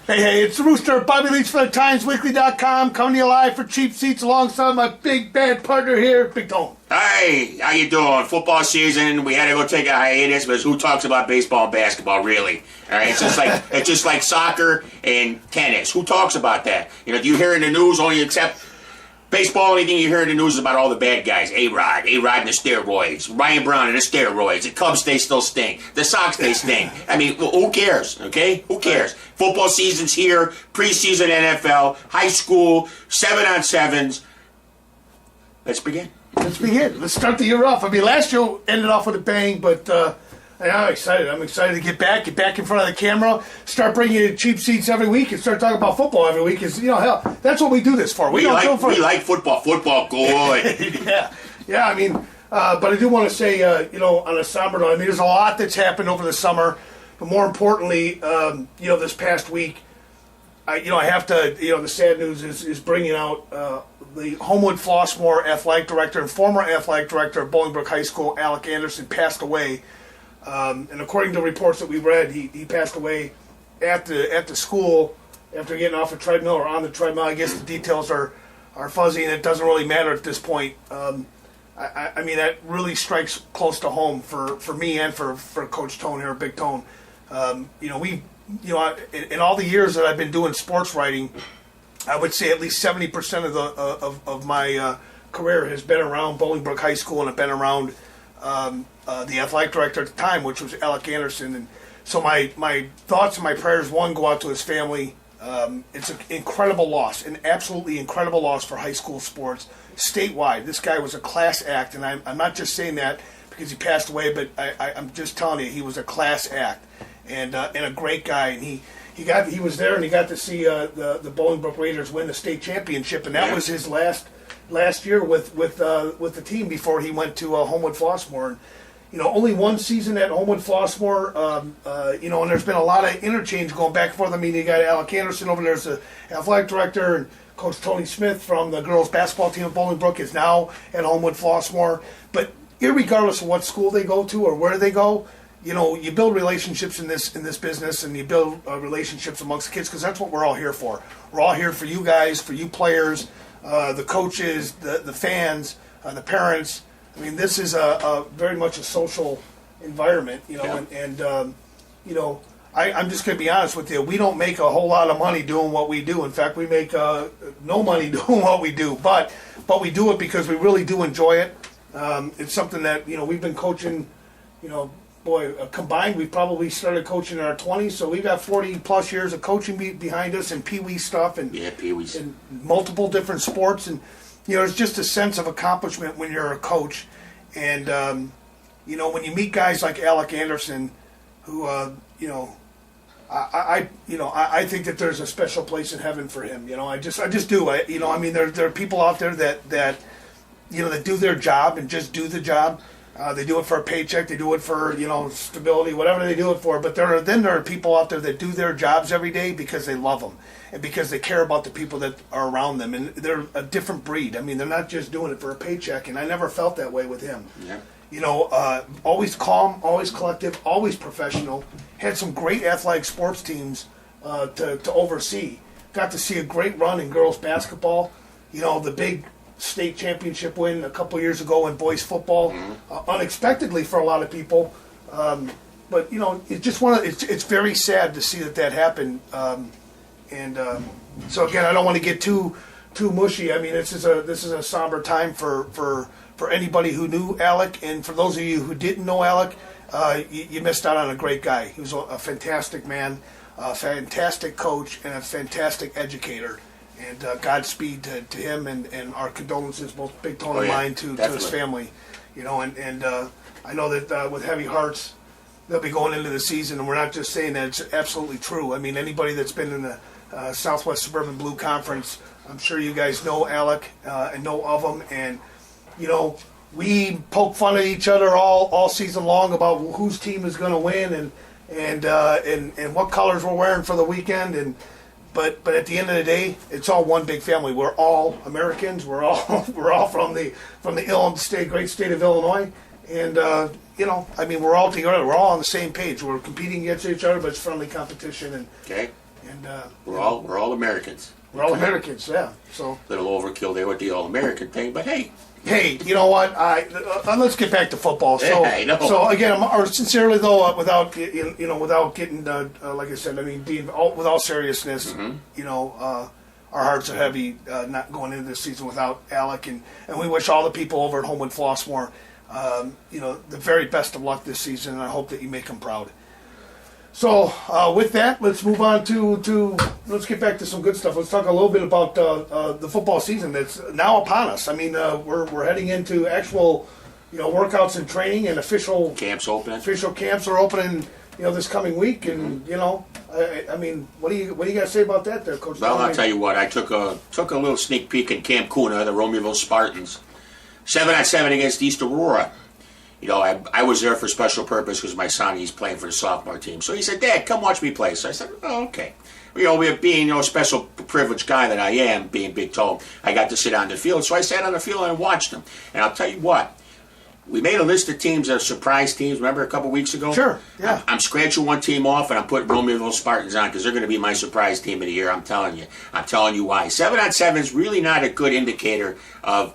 Hey, it's the Rooster, Bobby Leach for the TimesWeekly.com, coming to you live for cheap seats alongside my big bad partner here, Big Tone. Hey, how you doing? Football season, we had to go take a hiatus, because who talks about baseball and basketball, really? All right, it's just like soccer and tennis. Who talks about that? You know, do you hear in the news only except baseball? Anything you hear in the news is about all the bad guys. A-Rod and the steroids. Ryan Brown and the steroids. The Cubs, they still stink. The Sox, they stink. I mean, well, who cares, okay? Who cares? Football season's here. Preseason NFL. High school. 7-on-7s. Let's begin. Let's start the year off. I mean, last year ended off with a bang, but I'm excited. I'm excited to get back in front of the camera, start bringing you cheap seats every week, and start talking about football every week. Because, hell, that's what we do this for. We like football. Football, good. Yeah. I mean, but I do want to say, on a somber note, I mean, there's a lot that's happened over the summer, but more importantly, this past week, I have to, the sad news is bringing out the Homewood Flossmoor athletic director and former athletic director of Bolingbrook High School, Alec Anderson, passed away. And according to reports that we read, he passed away at the school after getting off a treadmill or on the treadmill. I guess the details are fuzzy, and it doesn't really matter at this point. I mean, that really strikes close to home for me and for Coach Tone here, Big Tone. In all the years that I've been doing sports writing, I would say at least 70% of my career has been around Bolingbrook High School, and have been around the athletic director at the time, which was Alec Anderson. And so my thoughts and my prayers, one, go out to his family. It's an incredible loss, an absolutely incredible loss for high school sports statewide. This guy was a class act, and I'm not just saying that because he passed away, but I'm just telling you, he was a class act and a great guy. And he was there, and he got to see the Bolingbrook Raiders win the state championship, and that was his last year with the team before he went to Homewood Flossmoor. And, only one season at Homewood Flossmoor, and there's been a lot of interchange going back and forth. I mean, you got Alec Anderson over there as the athletic director, and Coach Tony Smith from the girls basketball team of Bolingbrook is now at Homewood Flossmoor. But irregardless of what school they go to or where they go, you build relationships in this business, and you build relationships amongst the kids, because that's what we're all here for. We're all here for you guys, for you players, the coaches, the fans, the parents. I mean, this is a very much a social environment, I'm just going to be honest with you. We don't make a whole lot of money doing what we do. In fact, we make no money doing what we do, but we do it because we really do enjoy it. It's something that, we've been coaching, combined, we probably started coaching in our 20s, so we've got 40-plus years of coaching behind us, and Pee-wee stuff, and Pee-wees, and multiple different sports, and it's just a sense of accomplishment when you're a coach, and when you meet guys like Alec Anderson, who I think that there's a special place in heaven for him. I just do. There are people out there that that do their job and just do the job. They do it for a paycheck. They do it for stability, whatever they do it for. But there are people out there that do their jobs every day because they love them and because they care about the people that are around them. And they're a different breed. I mean, they're not just doing it for a paycheck. And I never felt that way with him. Yeah. Always calm, always collective, always professional. Had some great athletic sports teams to oversee. Got to see a great run in girls basketball. The big state championship win a couple years ago in boys football, unexpectedly for a lot of people. But it's just it's very sad to see that happened. So again, I don't want to get too mushy. I mean, this is a somber time for anybody who knew Alec, and for those of you who didn't know Alec, you missed out on a great guy. He was a fantastic man, a fantastic coach, and a fantastic educator. And Godspeed to him, and our condolences, both Big Tone and mine, to his family. And I know that with heavy hearts, they'll be going into the season, and we're not just saying that, it's absolutely true. I mean, anybody that's been in the Southwest Suburban Blue Conference, I'm sure you guys know Alec and know of him. And, we poke fun at each other all season long about whose team is going to win and what colors we're wearing for the weekend. But at the end of the day, it's all one big family. We're all Americans. We're all from the great state of Illinois, and we're all together. We're all on the same page. We're competing against each other, but it's friendly competition. And okay. And we're all Americans. We're all Americans, yeah. So little overkill there with the all-American thing, but hey. Hey, you know what? Let's get back to football. So, yeah, I know. So again, sincerely though, without without getting like I said, I mean, with all seriousness, our hearts are heavy not going into this season without Alec, and we wish all the people over at Homewood Flossmoor, the very best of luck this season, and I hope that you make them proud. So with that, let's move on to let's get back to some good stuff. Let's talk a little bit about the football season that's now upon us. I mean, we're heading into actual, workouts and training, and official camps open. Official camps are opening, this coming week, and I mean, what do you got to say about that, there, Coach? Well, I'll tell you what. I took a little sneak peek in Camp Kuna, the Romeoville Spartans, 7-on-7 against East Aurora. I was there for special purpose because my son, he's playing for the sophomore team. So he said, Dad, come watch me play. So I said, oh, okay. Being, a special privileged guy that I am, being big toe, I got to sit on the field. So I sat on the field and watched them. And I'll tell you what, we made a list of teams that are surprise teams. Remember a couple weeks ago? Sure, yeah. I'm scratching one team off, and I'm putting Romeoville Spartans on because they're going to be my surprise team of the year. I'm telling you. I'm telling you why. 7-on-7 is really not a good indicator of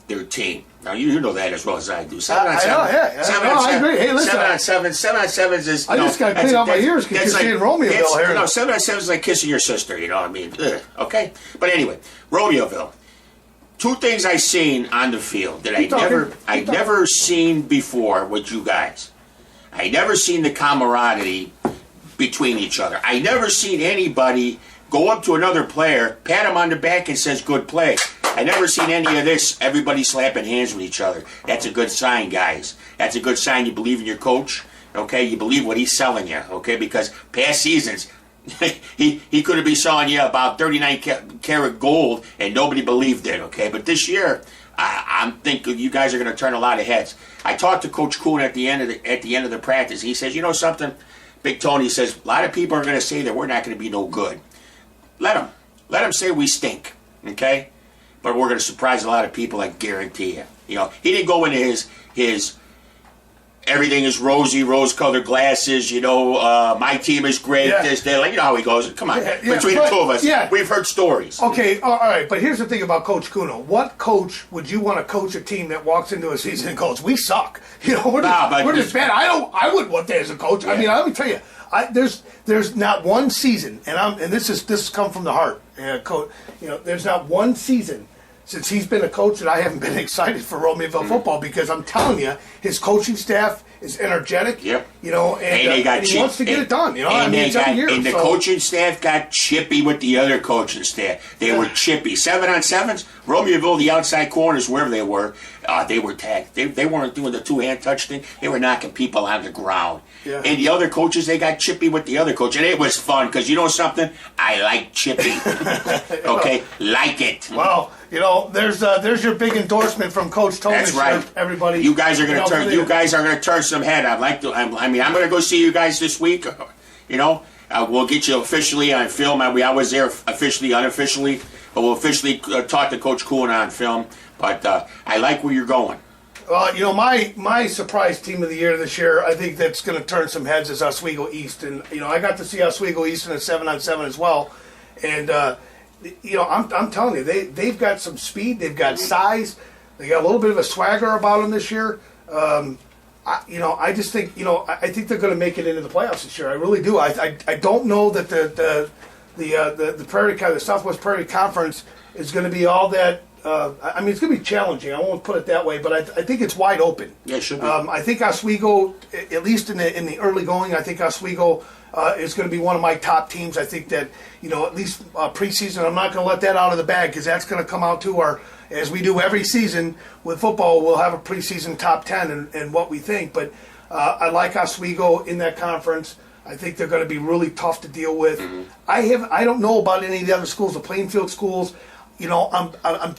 their team. Now, you know that as well as I do. 7-on-7. I agree. Hey, listen. 7-on-7 is... I just got to clean out my ears because you're saying Romeoville here. 7-on-7 is like kissing your sister, you know what I mean? Ugh, okay? But anyway, Romeoville. Two things I seen on the field that I never seen before with you guys. I never seen the camaraderie between each other. I never seen anybody go up to another player, pat him on the back, and says, good play. I never seen any of this, everybody slapping hands with each other. That's a good sign, guys. That's a good sign you believe in your coach, okay? You believe what he's selling you, okay? Because past seasons, he could have been selling you about 39 karat gold, and nobody believed it, okay? But this year, I'm thinking you guys are going to turn a lot of heads. I talked to Coach Kuhn at the end of the practice. He says, you know something? Big Tony says, a lot of people are going to say that we're not going to be no good. Let them say we stink, okay? But we're going to surprise a lot of people, I guarantee you. He didn't go into his everything is rosy, rose-colored glasses, my team is great, this, that. Like, you know how he goes. Come on. Between the two of us, we've heard stories. Okay, all right. But here's the thing about Coach Kuno. What coach would you want to coach a team that walks into a season and goes, we suck? We're just bad. I wouldn't want that as a coach. Yeah. I mean, let me tell you. There's not one season, and this has come from the heart, coach. There's not one season since he's been a coach that I haven't been excited for Romeoville football, because I'm telling you, his coaching staff is energetic. Yep. And he wants to get it done. The coaching staff got chippy with the other coaching staff. They were chippy. 7-on-7s, Romeoville, the outside corners, wherever they were tagged. They weren't doing the two-hand touch thing. They were knocking people on the ground. Yeah. And the other coaches, they got chippy with the other coach. And it was fun, because you know something? I like chippy. Okay? Like it. Well, there's your big endorsement from Coach Tony. That's right. Everybody. You guys are going to turn. You guys are going to turn some head. I'm going to go see you guys this week. We'll get you officially on film. I was there officially, unofficially, but we'll officially talk to Coach Kuhn on film. But I like where you're going. Well, my surprise team of the year this year, I think that's going to turn some heads, is Oswego East, and I got to see Oswego East in a 7-on-7 as well, and I'm telling you, they've got some speed, they've got size, they got a little bit of a swagger about them this year. I just think I think they're going to make it into the playoffs this year. I really do. I don't know that the Prairie, the Southwest Prairie Conference is going to be all that. It's going to be challenging. I won't put it that way, but I think it's wide open. Yeah, it should be. I think Oswego, at least in the early going, I think Oswego is going to be one of my top teams. I think that at least preseason, I'm not going to let that out of the bag, because that's going to come out to as we do every season with football. We'll have a preseason top 10 and what we think. But I like Oswego in that conference. I think they're going to be really tough to deal with. Mm-hmm. I don't know about any of the other schools, the Plainfield schools. I'm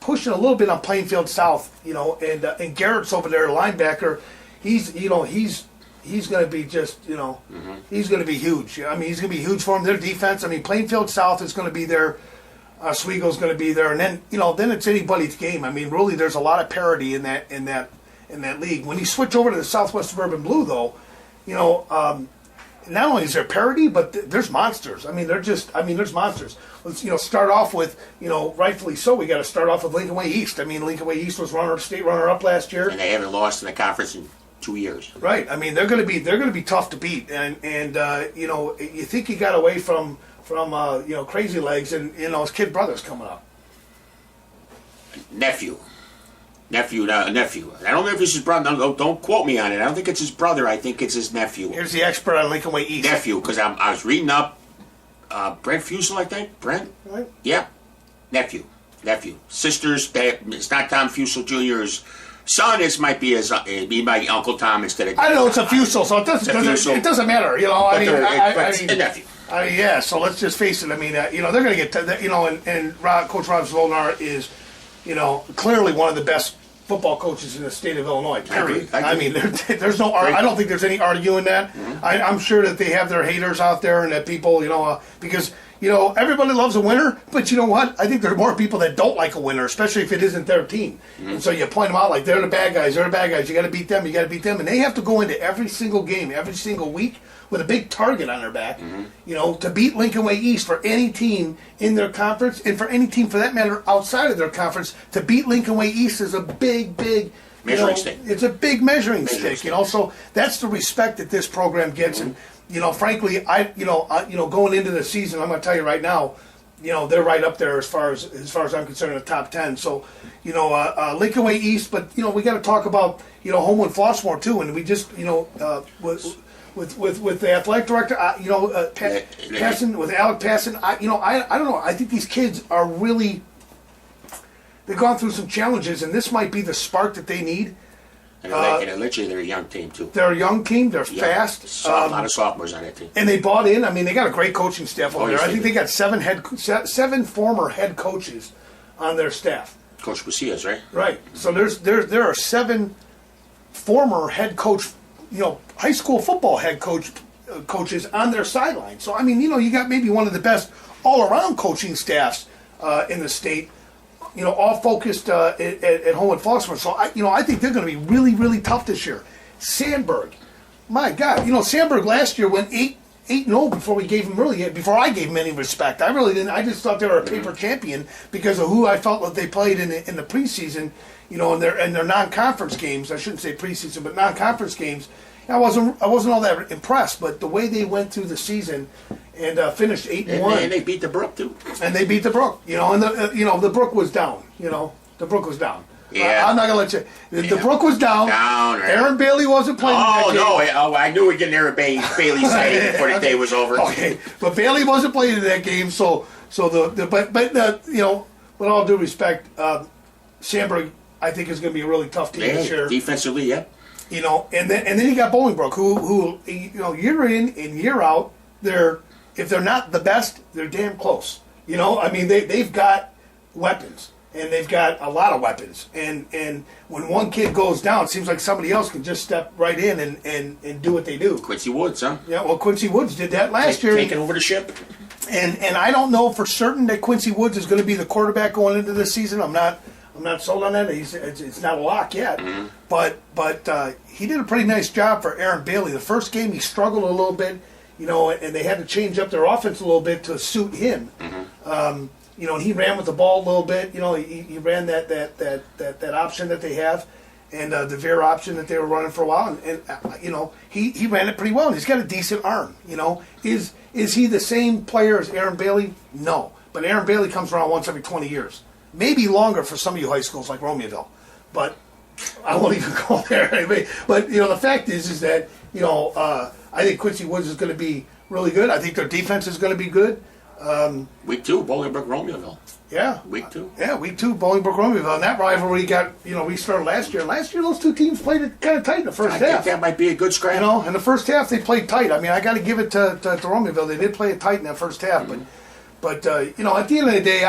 pushing a little bit on Plainfield South, and Garrett's over there, linebacker. He's going to be just, he's going to be huge. I mean, he's going to be huge for them. Their defense, Plainfield South is going to be there. Oswego's going to be there, and then then it's anybody's game. I mean, really, there's a lot of parity in that league. When you switch over to the Southwest Suburban Blue, though, not only is there parity, but there's monsters. I mean, there's monsters. Let's start off with rightfully so. We got to start off with LincolnWay East. I mean, LincolnWay East was state runner up last year, and they haven't lost in the conference in 2 years. Right. I mean, they're going to be tough to beat, and you think he got away from Crazy Legs and his kid brother's coming up. Nephew. I don't know if it's his brother. No, don't quote me on it. I don't think it's his brother. I think it's his nephew. Here's the expert on LincolnWay East. Nephew, because I was reading up Brent Fusel, I think. Brent? Right. Yeah. Nephew. Sisters, it's not Tom Fusel Jr.'s son. It might be my Uncle Tom instead of... I know it's a Fusel, so it doesn't matter. It's a nephew. Yeah, so let's just face it. I mean, they're going to get... and Coach Rob Zolnar is, clearly one of the best football coaches in the state of Illinois, period. I mean, there's no... I don't think there's any arguing that. Mm-hmm. I'm sure that they have their haters out there and that people, because... everybody loves a winner, but you know what? I think there are more people that don't like a winner, especially if it isn't their team. Mm-hmm. And so you point them out like they're the bad guys. You got to beat them. And they have to go into every single game, every single week with a big target on their back, to beat LincolnWay East for any team in their conference, and for any team, for that matter, outside of their conference. To beat LincolnWay East is a big measuring stick. It's a big measuring stick. So that's the respect that this program gets. Mm-hmm. And frankly, going into the season, I'm going to tell you right now, they're right up there as far as I'm concerned in the top 10. So, LincolnWay East, but we got to talk about Homewood Flossmoor too, and we just with the athletic director, Passon, with Alec Passon, I don't know. I think these kids are really, they've gone through some challenges, and this might be the spark that they need. And literally, they're a young team too. They're a young team. They're fast. A lot of sophomores on that team. And they bought in. I mean, they got a great coaching staff over there. Yes, I think they got seven former head coaches on their staff. Coach Casillas, right? Right. So there are 7 former head coach, high school football head coaches on their sideline. So I mean, you got maybe one of the best all-around coaching staffs in the state. All focused at home at Flossmoor. So I think they're going to be really, really tough this year. Sandburg, my God, Sandburg last year went 8-0 before before I gave them any respect. I really didn't. I just thought they were a paper champion because of who I felt that they played in the preseason. In their non-conference games. I shouldn't say preseason, but non-conference games. I wasn't all that impressed, but the way they went through the season and finished 8-1, and they beat the Brook too. And they beat the Brook, and the Brook was down. The Brook was down. Yeah, I'm not gonna let you. The Brook was down. Down. Right. Aaron Bailey wasn't playing. Oh no! I knew we'd get Aaron Bailey side before the day was over. Okay, but Bailey wasn't playing in that game, so with all due respect, Sandburg, I think is going to be a really tough team this year. Defensively, yeah. And then you got Bolingbrook, who year in and year out, if they're not the best, they're damn close. I mean they've got weapons, and they've got a lot of weapons. And when one kid goes down, it seems like somebody else can just step right in and do what they do. Quincy Woods, huh? Yeah, well, Quincy Woods did that last year, taking over the ship. And I don't know for certain that Quincy Woods is going to be the quarterback going into this season. I'm not sold on that. It's not a lock yet. Mm-hmm. But he did a pretty nice job for Aaron Bailey. The first game he struggled a little bit, and they had to change up their offense a little bit to suit him. Mm-hmm. And he ran with the ball a little bit. He ran that option that they have, and the veer option that they were running for a while. And he ran it pretty well. And he's got a decent arm. Is he the same player as Aaron Bailey? No. But Aaron Bailey comes around once every 20 years. Maybe longer for some of you high schools like Romeoville. But I won't even go there. But, the fact is that, I think Quincy Woods is going to be really good. I think their defense is going to be good. Week 2, Bolingbrook, Romeoville. Yeah. Week 2. Yeah, Week 2, Bolingbrook, Romeoville. And that rivalry we started last year. Last year, those two teams played it kind of tight in the first half. I think that might be a good scrap. In the first half, they played tight. I mean, I got to give it to Romeoville. They did play it tight in that first half. Mm-hmm. But at the end of the day,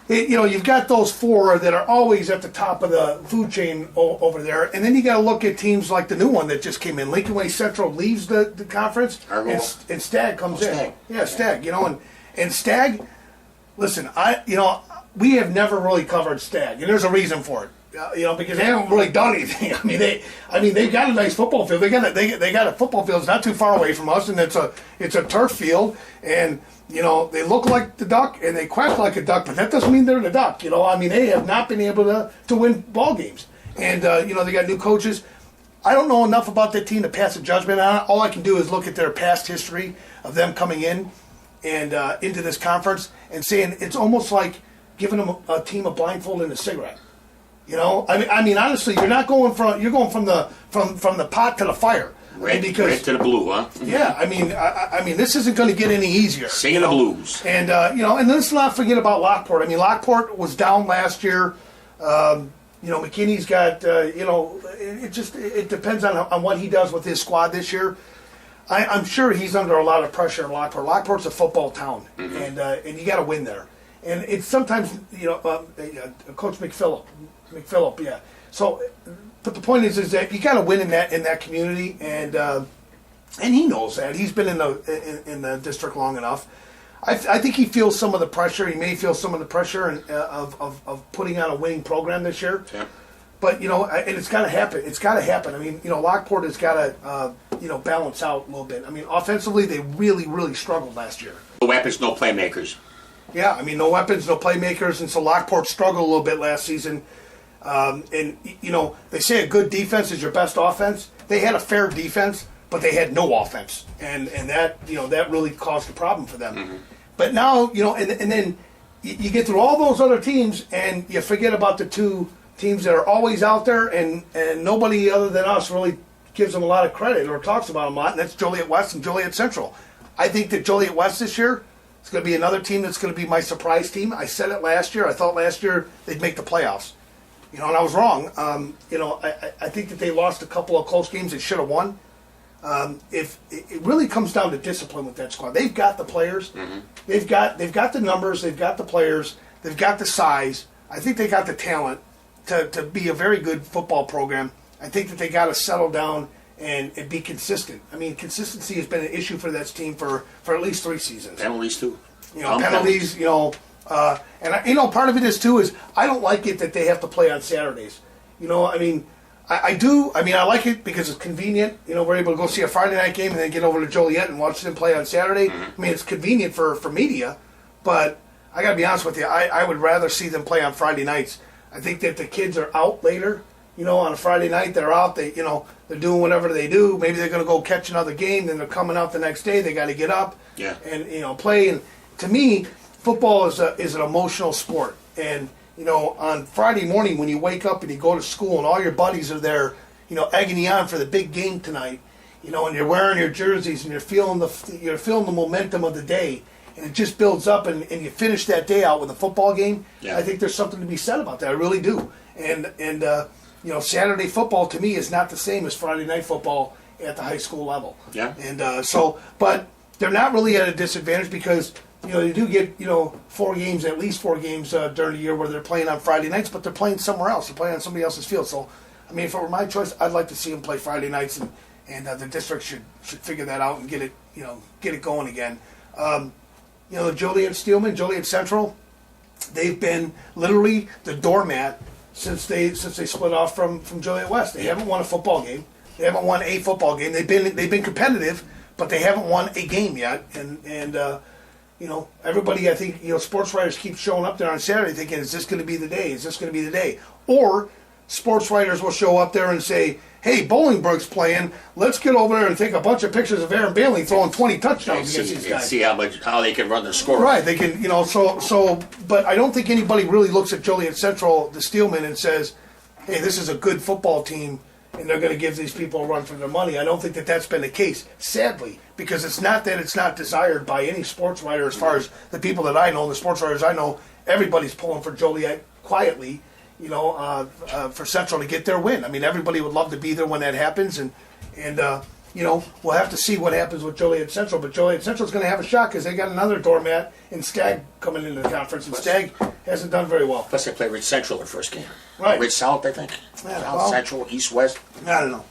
you've got those 4 that are always at the top of the food chain over there, and then you got to look at teams like the new one that just came in. LincolnWay Central leaves the conference, and Stagg comes in. Stagg. Yeah, Stagg. And Stagg. Listen, we have never really covered Stagg, and there's a reason for it. because they haven't really done anything. They've got a nice football field. They got a football field that's not too far away from us, and it's a turf field, and they look like the Duck and they quack like a duck, but that doesn't mean they're the Duck. They have not been able to win ball games, and they got new coaches. I don't know enough about that team to pass a judgment on it. All I can do is look at their past history of them coming in and into this conference and saying it's almost like giving them a team a blindfold and a cigarette. Honestly, you're going from the pot to the fire. Red to the blue, huh? Yeah, this isn't going to get any easier. Singing the blues. And and let's not forget about Lockport. Lockport was down last year. McKinney's got it depends on what he does with his squad this year. I'm sure he's under a lot of pressure in Lockport. Lockport's a football town, and you got to win there. And it's sometimes Coach McPhillip, yeah. So, but the point is that you got to win in that community, and he knows that. He's been in the district long enough. I think he feels some of the pressure. He may feel some of the pressure of putting on a winning program this year. Yeah. But and it's got to happen. It's got to happen. Lockport has got to balance out a little bit. Offensively, they really, really struggled last year. No weapons, no playmakers. Yeah, no weapons, no playmakers, and so Lockport struggled a little bit last season. They say a good defense is your best offense. They had a fair defense, but they had no offense, and that that really caused a problem for them. Mm-hmm. But now and then you get through all those other teams, and you forget about the two teams that are always out there, and nobody other than us really gives them a lot of credit or talks about them a lot, and that's Joliet West and Joliet Central. I think that Joliet West this year is going to be another team that's going to be my surprise team. I said it last year. I thought last year they'd make the playoffs. And I was wrong. I think that they lost a couple of close games they should have won. If it really comes down to discipline with that squad, they've got the players, mm-hmm. they've got the numbers, they've got the players, they've got the size. I think they got the talent to be a very good football program. I think that they got to settle down and be consistent. Consistency has been an issue for that team for at least 3 seasons. Penalties too. Penalties. Part of it is I don't like it that they have to play on Saturdays. I do. I like it because it's convenient. We're able to go see a Friday night game and then get over to Joliet and watch them play on Saturday. Mm-hmm. It's convenient for media, but I got to be honest with you. I would rather see them play on Friday nights. I think that the kids are out later. On a Friday night, they're out. They, they're doing whatever they do. Maybe they're going to go catch another game. Then they're coming out the next day. They got to get up and play. And to me, football is an emotional sport. And on Friday morning when you wake up and you go to school and all your buddies are there, egging you on for the big game tonight, and you're wearing your jerseys and you're feeling the momentum of the day, and it just builds up and you finish that day out with a football game. Yeah. I think there's something to be said about that. I really do. And Saturday football to me is not the same as Friday night football at the high school level. Yeah. And but they're not really at a disadvantage because they do get, at least four games during the year where they're playing on Friday nights, but they're playing somewhere else. They're playing on somebody else's field. So, if it were my choice, I'd like to see them play Friday nights, and the district should figure that out and get it going again. Joliet Steelman, Joliet Central, they've been literally the doormat since they split off from Joliet West. They haven't won a football game. They haven't won a football game. They've been competitive, but they haven't won a game yet. And everybody, I think, sports writers keep showing up there on Saturday thinking, is this going to be the day? Is this going to be the day? Or sports writers will show up there and say, hey, Bolingbrook's playing. Let's get over there and take a bunch of pictures of Aaron Bailey throwing 20 touchdowns against these guys. See how they can run the score. Right, they can, but I don't think anybody really looks at Joliet Central, the Steelman, and says, hey, this is a good football team, and they're going to give these people a run for their money. I don't think that that's been the case, sadly, because it's not that it's not desired by any sports writer as far as the people that I know, the sports writers I know, everybody's pulling for Joliet quietly, for Central to get their win. Everybody would love to be there when that happens, and we'll have to see what happens with Joliet Central, but Joliet Central's going to have a shot because they got another doormat in Stagg coming into the conference, and Stagg hasn't done very well. Plus they play Ridge Central their first game. Right. Ridge South, I think. Yeah, South, Central, East, West. I don't know.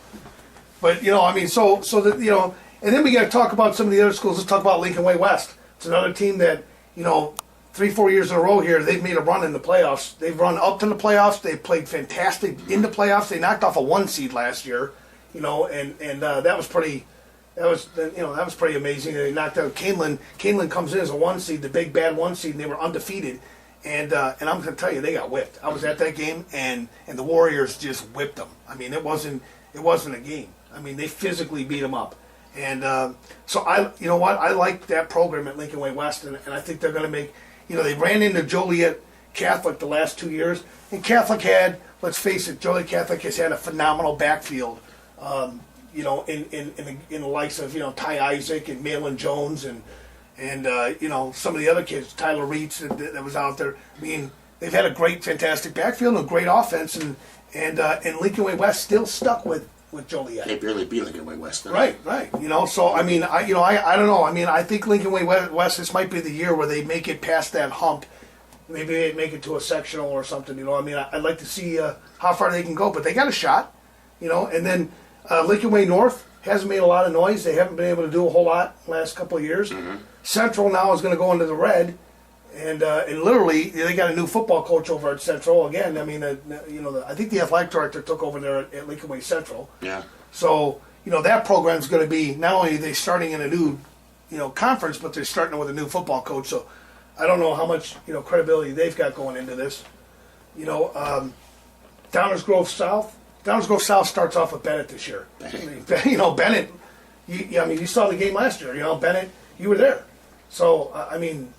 But, and then we got to talk about some of the other schools. Let's talk about LincolnWay West. It's another team that, 3-4 years in a row here, they've made a run in the playoffs. They've run up to the playoffs. They've played fantastic in the playoffs. They knocked off a 1 seed last year, and that was pretty. That was pretty amazing. They knocked out Canelan. Canelan comes in as a 1 seed, the big bad 1 seed, and they were undefeated. And I'm going to tell you, they got whipped. I was at that game, and the Warriors just whipped them. I mean, it wasn't a game. I mean, they physically beat them up. And so you know what? I like that program at LincolnWay West, and I think they're going to make. They ran into Joliet Catholic the last 2 years, and Catholic had, let's face it, Joliet Catholic has had a phenomenal backfield. In the likes of Ty Isaac and Malin Jones and some of the other kids, Tyler Reitz that was out there. I mean, they've had a great, fantastic backfield and a great offense, and LincolnWay West still stuck with Joliet. They barely beat LincolnWay West. Right. So I mean, I don't know. I mean, I think LincolnWay West, this might be the year where they make it past that hump. Maybe they make it to a sectional or something. I mean, I'd like to see how far they can go, but they got a shot. And then LincolnWay North hasn't made a lot of noise. They haven't been able to do a whole lot the last couple of years. Mm-hmm. Central now is going to go into the red, and literally they got a new football coach over at Central again. I mean, I think the athletic director took over there at LincolnWay Central. Yeah. So that program's going to be, not only are they starting in a new conference, but they're starting with a new football coach. So I don't know how much credibility they've got going into this. Downers Grove South. Downers Grove South starts off with Bennett this year. Bennett. You saw the game last year. Bennett, you were there. So I mean,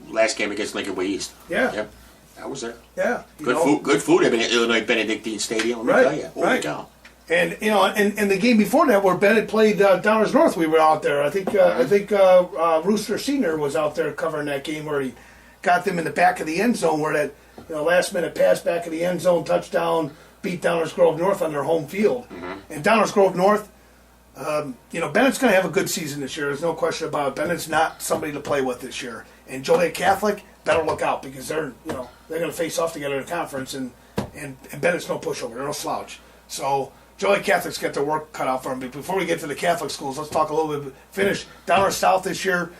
last game against LincolnWay East. Yeah. Yep. I was there. Yeah. Good food at Illinois Benedictine Stadium. Let me tell you. Holy cow. And and the game before that, where Bennett played Downers North, we were out there. I think Rooster Senior was out there covering that game where he got them in the back of the end zone, where that last minute pass back of the end zone touchdown beat Downers Grove North on their home field. Mm-hmm. And Downers Grove North, Bennett's going to have a good season this year. There's no question about it. Bennett's not somebody to play with this year. And Joliet Catholic better look out, because they're going to face off together in the conference, and Bennett's no pushover. They're no slouch. So Joliet Catholic's got their work cut out for them. But before we get to the Catholic schools, let's talk a little bit. Finish Downers South this year.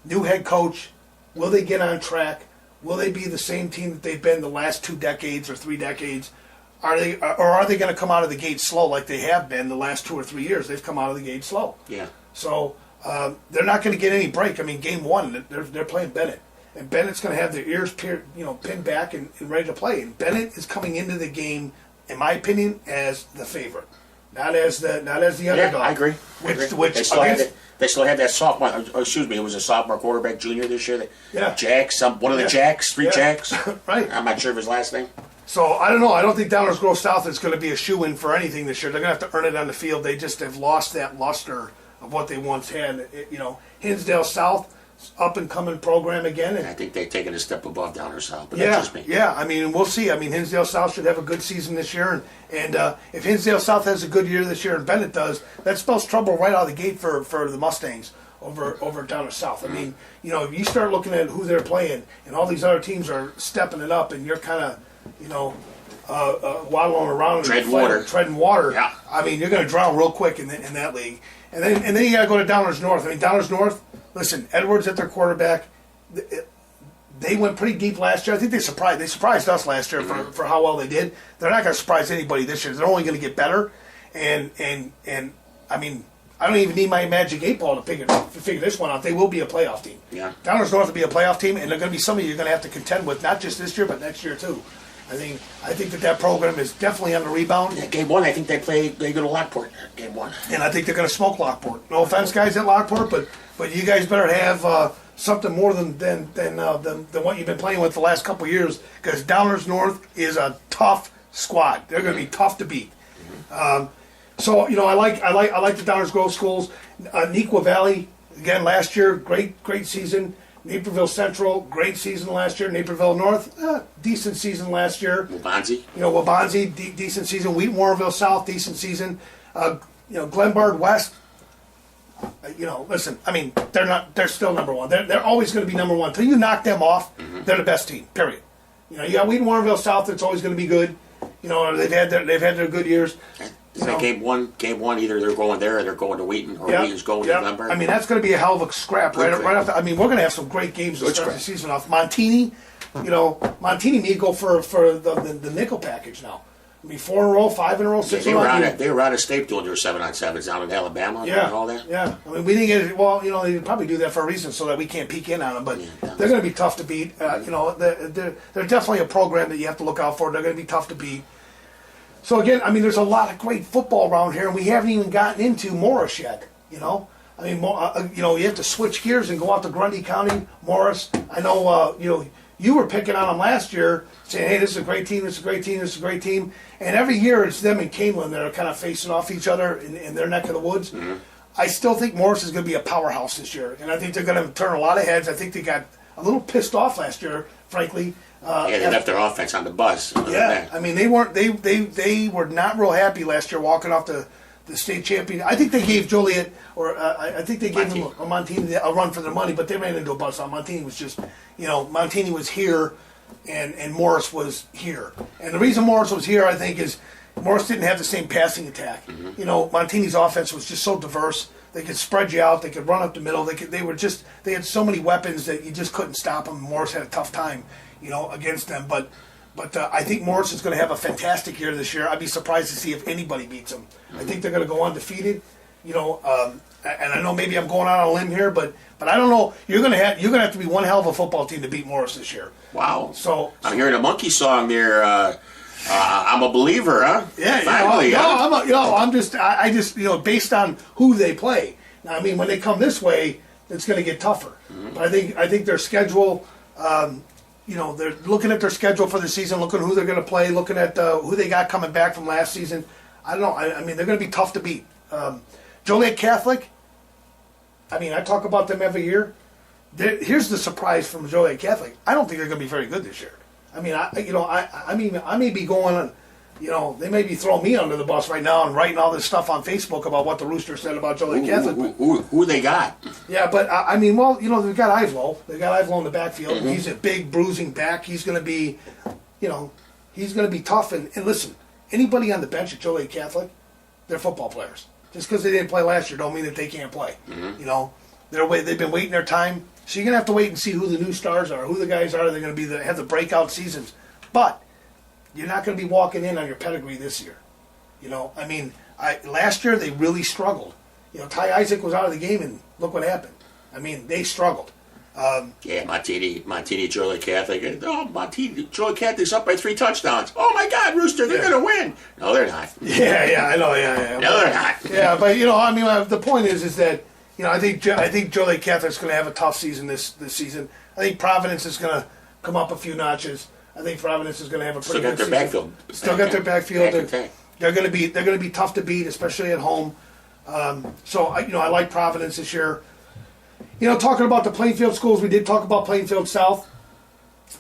New head coach. Will they get on track? Will they be the same team that they've been the last 2 decades or 3 decades? Are they going to come out of the gate slow like they have been the last 2 or 3 years? They've come out of the gate slow. Yeah. So they're not going to get any break. I mean, game 1, they're playing Bennett, and Bennett's going to have their ears pinned back and ready to play. And Bennett is coming into the game, in my opinion, as the favorite, not as the underdog. Yeah, I agree. They still had that sophomore. It was a sophomore quarterback, junior this year. Jacks, one of the Jacks, 3 Jacks. Right. I'm not sure of his last name. So, I don't know. I don't think Downers Grove South is going to be a shoo-in for anything this year. They're going to have to earn it on the field. They just have lost that luster of what they once had. Hinsdale South, up-and-coming program again. I think they've taken a step above Downers South, but that's just me. Yeah, I mean, we'll see. I mean, Hinsdale South should have a good season this year. And if Hinsdale South has a good year this year and Bennett does, that spells trouble right out of the gate for the Mustangs over Downers South. I mean, you start looking at who they're playing, and all these other teams are stepping it up, and you're kind of waddling around treading water. Yeah. I mean, you're going to drown real quick in that league. And then you got to go to Downers North. I mean, Downers North, listen, Edwards at their quarterback. They went pretty deep last year. I think they surprised us last year for how well they did. They're not going to surprise anybody this year. They're only going to get better. And I mean, I don't even need my magic 8 ball to figure this one out. They will be a playoff team. Yeah. Downers North will be a playoff team, and they're going to be somebody you're going to have to contend with, not just this year, but next year too. I think that program is definitely on the rebound. Yeah, game 1, I think they go to Lockport. Game 1, and I think they're going to smoke Lockport. No offense, guys at Lockport, but you guys better have something more than what you've been playing with the last couple of years, because Downers North is a tough squad. They're going to be tough to beat. So I like the Downers Grove schools. Neuqua Valley again last year, great season. Naperville Central, great season last year. Naperville North, decent season last year. Waubonsie, decent season. Warrenville South, decent season. Glenbard West. Listen. I mean, they're still number one. They're always going to be number one until you knock them off. Mm-hmm. They're the best team. Period. You got Warrenville South. That's always going to be good. They've had their good years. So game one, either they're going there or they're going to Wheaton, or Wheaton's going to Glenbard. I mean, that's going to be a hell of a scrap right after. I mean, we're going to have some great games to start the season off. Montini, Montini may go for the nickel package now. I mean, 4 in a row, 5 in a row, 6 in a row. They were out of state doing their 7-on-7s down in Alabama and all that. Yeah. I mean, we didn't get it. Well, they probably do that for a reason so that we can't peek in on them. But they're going to be tough to beat. They're definitely a program that you have to look out for. They're going to be tough to beat. So, again, I mean, there's a lot of great football around here, and we haven't even gotten into Morris yet, I mean, you have to switch gears and go out to Grundy County, Morris. I know, you were picking on them last year, saying, hey, this is a great team, this is a great team, this is a great team. And every year it's them and Camelin that are kind of facing off each other in their neck of the woods. Mm-hmm. I still think Morris is going to be a powerhouse this year, and I think they're going to turn a lot of heads. I think they got a little pissed off last year, frankly. They left their offense on the bus. Yeah, I mean, they were not real happy last year walking off the state champion. I think they gave Joliet, I think they gave him a Montini a run for their money, but they ran into a buzzsaw. Montini was just, Montini was here, and Morris was here. And the reason Morris was here, I think, is Morris didn't have the same passing attack. Mm-hmm. Montini's offense was just so diverse. They could spread you out. They could run up the middle. They had so many weapons that you just couldn't stop them. Morris had a tough time, against them. But I think Morris is going to have a fantastic year this year. I'd be surprised to see if anybody beats them. Mm-hmm. I think they're going to go undefeated. And I know maybe I'm going out on a limb here, but I don't know. You're going to have to be one hell of a football team to beat Morris this year. Wow. So I'm hearing a monkey song there. I'm a believer, huh? Yeah. Finally, I just based on who they play. Now, I mean, when they come this way, it's going to get tougher. Mm-hmm. But I think their schedule. They're looking at their schedule for the season, looking at who they're going to play, looking at who they got coming back from last season. I don't know. I mean, they're going to be tough to beat. Joliet Catholic, I mean, I talk about them every year. Here's the surprise from Joliet Catholic. I don't think they're going to be very good this year. I mean, I may be going on, they may be throwing me under the bus right now and writing all this stuff on Facebook about what the Rooster said about Joliet Catholic. Who they got? Yeah, but they've got Ivlo. They've got Ivlo in the backfield. Mm-hmm. He's a big bruising back. He's going to be, he's going to be tough. And listen, anybody on the bench at Joliet Catholic, they're football players. Just because they didn't play last year don't mean that they can't play. Mm-hmm. They've been waiting their time. So you're going to have to wait and see who the new stars are, who the guys are. They're going to be have the breakout seasons. But you're not going to be walking in on your pedigree this year. Last year they really struggled. Ty Isaac was out of the game, and look what happened. I mean, they struggled. Montini, Joliet Catholic. Montini, Joliet Catholic's up by 3 touchdowns. Oh my God, Rooster, they're going to win. No, they're not. Yeah, I know. Yeah. No, they're not. Yeah, but the point is that I think Joliet Catholic's going to have a tough season this season. I think Providence is going to come up a few notches. I think Providence is going to have a pretty good season. Still got their backfield. They're going to be tough to beat, especially at home. I like Providence this year. Talking about the Plainfield schools, we did talk about Plainfield South.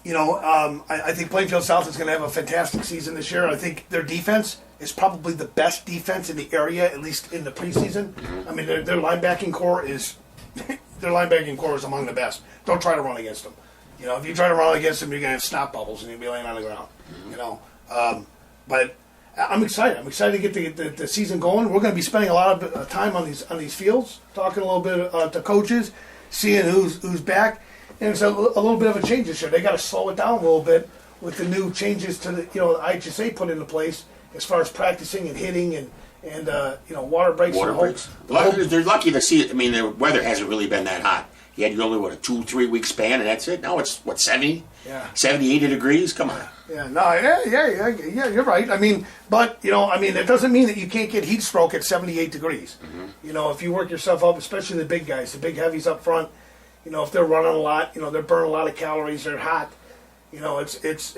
I think Plainfield South is going to have a fantastic season this year. I think their defense is probably the best defense in the area, at least in the preseason. I mean, their linebacking core is among the best. Don't try to run against them. If you try to run against them, you're going to have snot bubbles and you'll be laying on the ground. But I'm excited. I'm excited to get the season going. We're going to be spending a lot of time on these fields, talking a little bit to coaches, seeing who's back. And it's a little bit of a change this year. They got to slow it down a little bit with the new changes to the IHSA put into place as far as practicing and hitting and water breaks. They're lucky to see it. I mean, the weather hasn't really been that hot. You had only, a 2-3 week span, and that's it. Now it's, 70? Yeah. 70, 80 degrees? Come on. Yeah, you're right. I mean, but, it doesn't mean that you can't get heat stroke at 78 degrees. Mm-hmm. If you work yourself up, especially the big guys, the big heavies up front, if they're running a lot, they're burning a lot of calories, they're hot, it's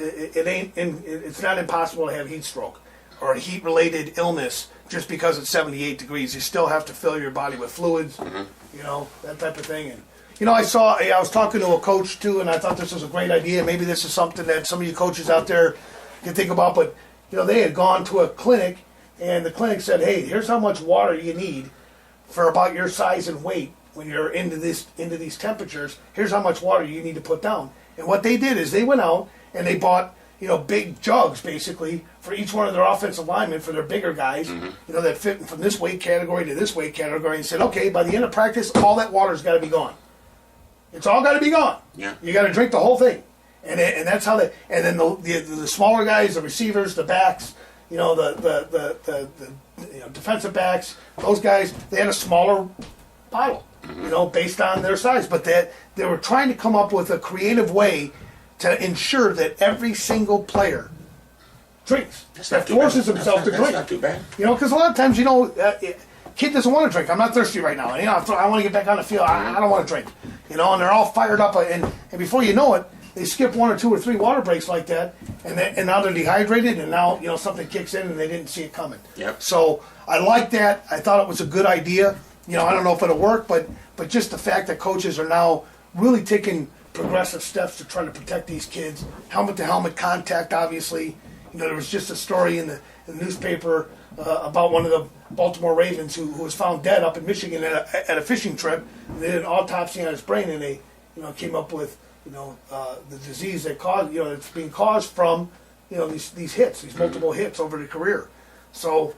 not impossible to have heat stroke or heat-related illness just because it's 78 degrees. You still have to fill your body with fluids, that type of thing. And, I was talking to a coach, too, and I thought this was a great idea. Maybe this is something that some of you coaches out there can think about. But, they had gone to a clinic, and the clinic said, hey, here's how much water you need for about your size and weight when you're into these temperatures. Here's how much water you need to put down. And what they did is they went out and they bought, big jugs basically for each one of their offensive linemen for their bigger guys, that fit from this weight category to this weight category, and said, okay, by the end of practice, all that water's got to be gone. It's all got to be gone. Yeah. You got to drink the whole thing, and that's how they. And then the smaller guys, the receivers, the backs, the defensive backs, those guys, they had a smaller bottle, based on their size, but they were trying to come up with a creative way to ensure that every single player drinks. That forces himself to drink. That's not too bad. Because a lot of times, kid doesn't want to drink. I'm not thirsty right now. I want to get back on the field. I don't want to drink. And they're all fired up. And before you know it, they skip 1 or 2 or 3 water breaks like that. And now they're dehydrated. And now, something kicks in and they didn't see it coming. Yep. So I like that. I thought it was a good idea. I don't know if it'll work, but just the fact that coaches are now really taking progressive steps to try to protect these kids. Helmet-to-helmet contact, obviously. There was just a story in the newspaper about one of the Baltimore Ravens who was found dead up in Michigan at a fishing trip. And they did an autopsy on his brain, and they came up with the disease that caused it's being caused from these hits, these multiple hits over the career. So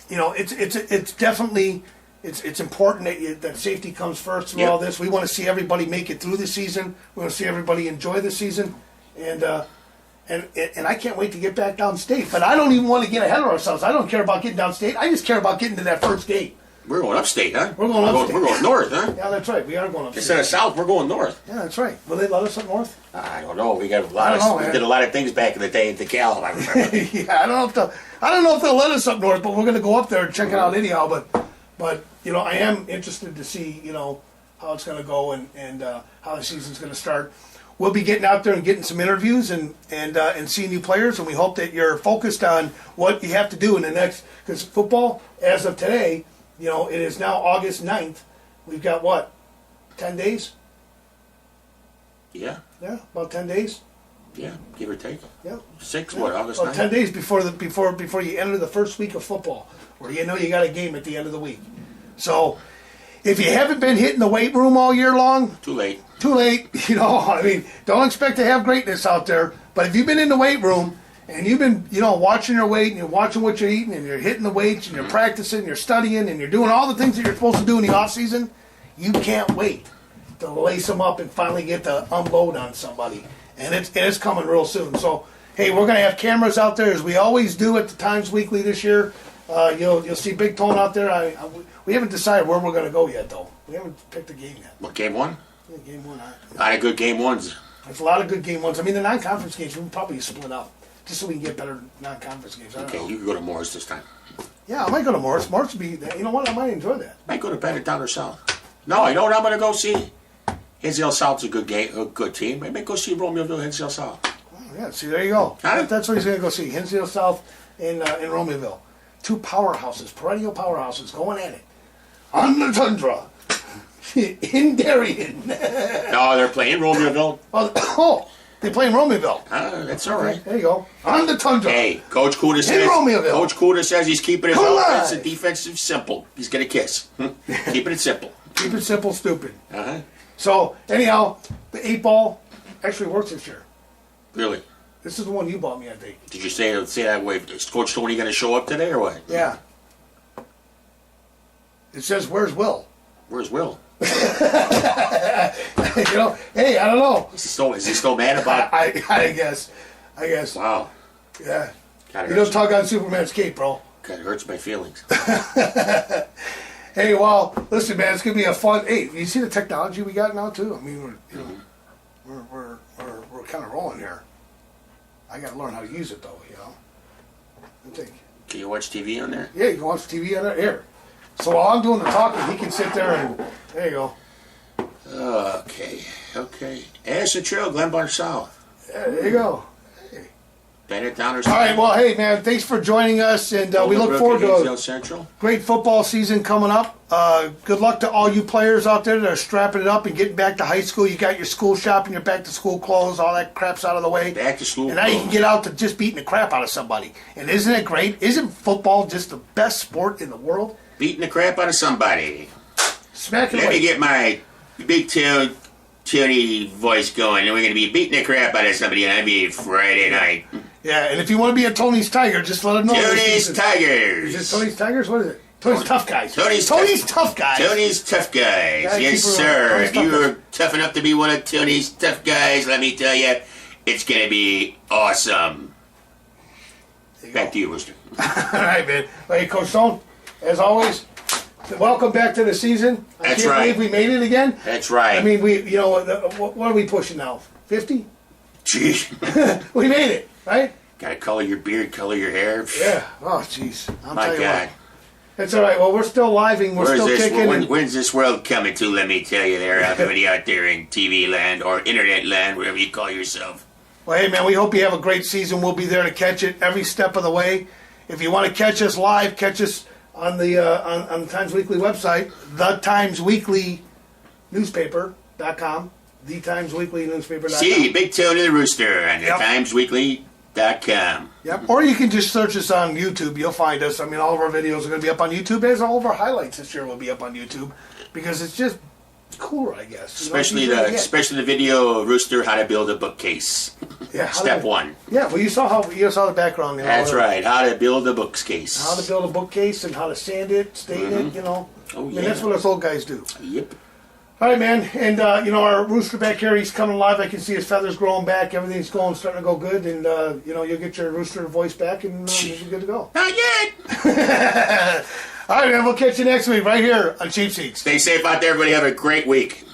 it's definitely. It's important that safety comes first through all this. We want to see everybody make it through the season. We want to see everybody enjoy the season, and I can't wait to get back downstate. But I don't even want to get ahead of ourselves. I don't care about getting downstate. I just care about getting to that first gate. We're going upstate, huh? We're going upstate. We're going north, huh? Yeah, that's right. We are going upstate. Instead of south, we're going north. Yeah, that's right. Will they let us up north? I don't know. We got we did a lot of things back in the day at the Cal. I remember. Yeah, I don't know if they'll let us up north, but we're going to go up there and check it out anyhow. But I am interested to see, how it's going to go and how the season's going to start. We'll be getting out there and getting some interviews and seeing new players, and we hope that you're focused on what you have to do in the next, because football, as of today, it is now August 9th. We've got, 10 days? Yeah. Yeah, about 10 days. Yeah, give or take. Yeah. 6, August 9th? 10 days before you enter the first week of football, where you got a game at the end of the week. So, if you haven't been hitting the weight room all year long, too late. Don't expect to have greatness out there. But if you've been in the weight room and you've been, watching your weight and you're watching what you're eating and you're hitting the weights and you're practicing, and you're studying and you're doing all the things that you're supposed to do in the off season, you can't wait to lace them up and finally get to unload on somebody. And it's coming real soon. So, hey, we're going to have cameras out there as we always do at the Times Weekly this year. You'll see Big Tone out there. We haven't decided where we're going to go yet, though. We haven't picked a game yet. What, game 1? Yeah, game 1. A lot of good game 1s. There's a lot of good game 1s. The non-conference games, we'll probably split up, just so we can get better non-conference games. Okay, you can go to Morris this time. Yeah, I might go to Morris. Morris would be, you know what, I might enjoy that. Might go to Bennett down or South. No, you know what I'm going to go see? Hinsdale South's a good team. I may go see Romeoville, Hinsdale South. Oh, yeah, see, there you go. That's what he's going to go see. Hinsdale South in Romeoville. 2 powerhouses, perennial powerhouses, going at it. On the tundra. In Darien. No, they're playing Romeoville. Oh, they play in Romeoville. That's all right. There you go. On the tundra. Hey, Coach Kuda says he's keeping his offense and defensive simple. He's going to kiss. Keeping it simple. Keep it simple, stupid. Uh-huh. So, anyhow, the 8 ball actually works this year. Really? This is the one you bought me, I think. Did you say that way? Is Coach Tony going to show up today or what? Yeah. It says, "Where's Will?" Where's Will? Hey, I don't know. Is he still mad about it? I guess. Wow. Yeah. You don't talk on Superman's cape, bro. Kind of hurts my feelings. Hey, well, listen, man, it's gonna be a fun. Hey, you see the technology we got now too? We're kind of rolling here. I got to learn how to use it though, I think. Can you watch TV on there? Yeah, you can watch TV on there. Here. So while I'm doing the talking, he can sit there and there you go. Okay. Anderson Trail, Glenbard South. Yeah, there you go. Hey. Bennett down or All right, well, hey, man, thanks for joining us, and we look forward to a great football season coming up. Good luck to all you players out there that are strapping it up and getting back to high school. You got your school shopping, your back-to-school clothes, all that crap's out of the way. Back to school. And now you can get out to just beating the crap out of somebody. And isn't it great? Isn't football just the best sport in the world? Beating the crap out of somebody. Smacking Let me get my big tail Tony voice going, and we're going to be beating the crap out of somebody on NBA Friday night. Yeah, and if you want to be a Tony's Tiger, just let him know. Tony's Tigers. Is it Tony's Tigers? What is it? Tony's Tough Guys. Tony's Tough Guys. Tony's Tough Guys. Yeah, yes, sir. If you're tough enough to be one of Tony's Tough Guys, let me tell you, it's going to be awesome. Back to you, Rooster. All right, man. Hey, Coach Stone, as always, welcome back to the season. I That's can't right. believe we made it again. That's right. I mean, what are we pushing now? 50? Jeez. We made it, right? Gotta color your beard, color your hair. Yeah. Oh, jeez. My God. It's all right. Well, we're still living. We're still kicking. When's this world coming to? Let me tell you, there, everybody out there in TV land or internet land, whatever you call yourself. Well, hey, man, we hope you have a great season. We'll be there to catch it every step of the way. If you want to catch us live, catch us on the on the Times Weekly website, thetimesweeklynewspaper.com, thetimesweeklynewspaper.com. See, Big Tony the Rooster on thetimesweekly.com. Yep. Or you can just search us on YouTube. You'll find us. I mean, all of our videos are going to be up on YouTube, as all of our highlights this year will be up on YouTube, because it's just cooler, I guess. Especially the video of Rooster, how to build a bookcase. Yeah. Step 1. Yeah. Well, you saw the background. That's right. How to build a bookcase. How to build a bookcase and how to sand it, stain it. Oh, I mean, that's what us old guys do. Yep. All right, man. And our Rooster back here, he's coming live. I can see his feathers growing back. Everything's starting to go good, and you'll get your Rooster voice back, and you'll be good to go. Not yet. All right, man. We'll catch you next week right here on Cheap Seats. Stay safe out there, everybody. Have a great week.